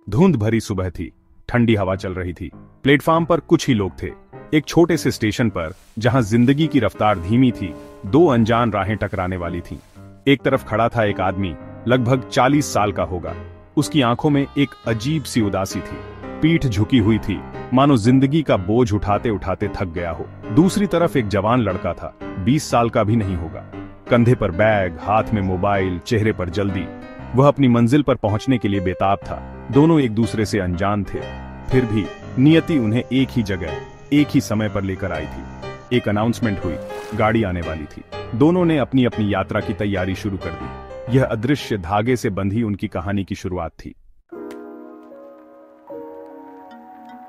धुंध भरी सुबह थी। ठंडी हवा चल रही थी। प्लेटफार्म पर कुछ ही लोग थे। एक छोटे से स्टेशन पर, जहां जिंदगी की रफ्तार धीमी थी, दो अनजान राहें टकराने वाली थीं। एक तरफ खड़ा था एक आदमी, लगभग 40 साल का होगा। उसकी आंखों में एक अजीब सी उदासी थी। पीठ झुकी हुई थी, मानो जिंदगी का बोझ उठाते उठाते थक गया हो। दूसरी तरफ एक जवान लड़का था, 20 साल का भी नहीं होगा। कंधे पर बैग, हाथ में मोबाइल, चेहरे पर जल्दी। वह अपनी मंजिल पर पहुंचने के लिए बेताब था। दोनों एक दूसरे से अनजान थे, फिर भी नियति उन्हें एक ही जगह, एक ही समय पर लेकर आई थी। एक अनाउंसमेंट हुई, गाड़ी आने वाली थी। दोनों ने अपनी अपनी यात्रा की तैयारी शुरू कर दी। यह अदृश्य धागे से बंधी उनकी कहानी की शुरुआत थी।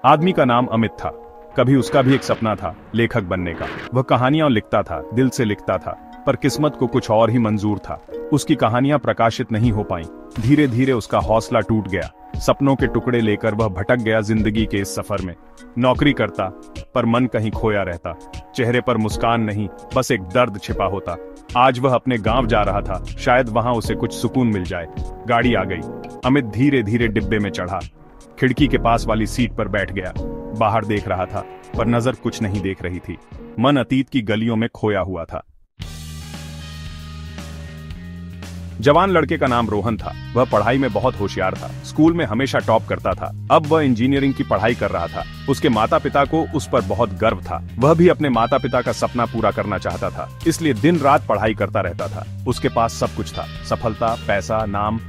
आदमी का नाम अमित था। कभी उसका भी एक सपना था, लेखक बनने का। वह कहानियां लिखता था, दिल से लिखता था, पर किस्मत को कुछ और ही मंजूर था। उसकी कहानियां प्रकाशित नहीं हो पाईं। धीरे धीरे उसका हौसला टूट गया। सपनों के टुकड़े लेकर वह भटक गया जिंदगी के इस सफर में। नौकरी करता, पर मन कहीं खोया रहता। चेहरे पर मुस्कान नहीं, बस एक दर्द छिपा होता। आज वह अपने गांव जा रहा था, शायद वहां उसे कुछ सुकून मिल जाए। गाड़ी आ गई। अमित धीरे धीरे डिब्बे में चढ़ा। खिड़की के पास वाली सीट पर बैठ गया। बाहर देख रहा था, पर नजर कुछ नहीं देख रही थी। मन अतीत की गलियों में खोया हुआ था। जवान लड़के का नाम रोहन था। वह पढ़ाई में बहुत होशियार था। स्कूल में हमेशा टॉप करता था। अब वह इंजीनियरिंग की पढ़ाई कर रहा था। उसके माता पिता को उस पर बहुत गर्व था। वह भी अपने माता पिता का सपना पूरा करना चाहता था, इसलिए दिन रात पढ़ाई करता रहता था। उसके पास सब कुछ था, सफलता, पैसा, नाम।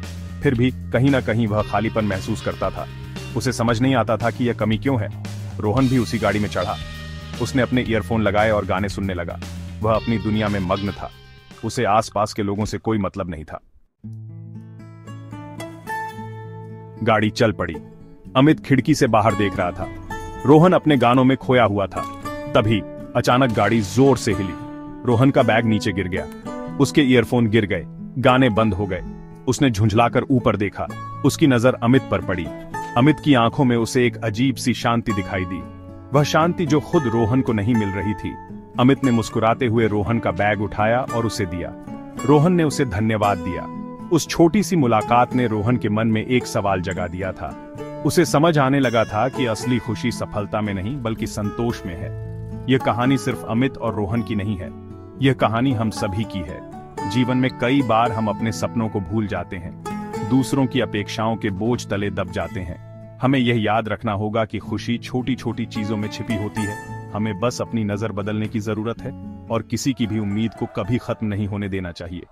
फिर भी कहीं ना कहीं वह खालीपन महसूस करता था। उसे समझ नहीं आता था कि यह कमी क्यों है। रोहन भी उसी गाड़ी में चढ़ा। उसने अपने ईयरफोन लगाए और गाने सुनने लगा। वह अपनी दुनिया में मग्न था। उसे आसपास के लोगों से कोई मतलब नहीं था। गाड़ी चल पड़ी। अमित खिड़की से बाहर देख रहा था। रोहन अपने गानों में खोया हुआ था। तभी अचानक गाड़ी जोर से हिली। रोहन का बैग नीचे गिर गया। उसके ईयरफोन गिर गए। गाने बंद हो गए। उसने झुंझलाकर ऊपर देखा। उसकी नजर अमित पर पड़ी। अमित की आंखों में उसे एक अजीब सी शांति दिखाई दी, वह शांति जो खुद रोहन को नहीं मिल रही थी। अमित ने मुस्कुराते हुए रोहन का बैग उठाया और उसे दिया। रोहन ने उसे धन्यवाद दिया। उस छोटी सी मुलाकात ने रोहन के मन में एक सवाल जगा दिया था। उसे समझ आने लगा था कि असली खुशी सफलता में नहीं, बल्कि संतोष में है। यह कहानी सिर्फ अमित और रोहन की नहीं है, यह कहानी हम सभी की है। जीवन में कई बार हम अपने सपनों को भूल जाते हैं, दूसरों की अपेक्षाओं के बोझ तले दब जाते हैं। हमें यह याद रखना होगा कि खुशी छोटी छोटी चीजों में छिपी होती है। हमें बस अपनी नजर बदलने की जरूरत है और किसी की भी उम्मीद को कभी खत्म नहीं होने देना चाहिए।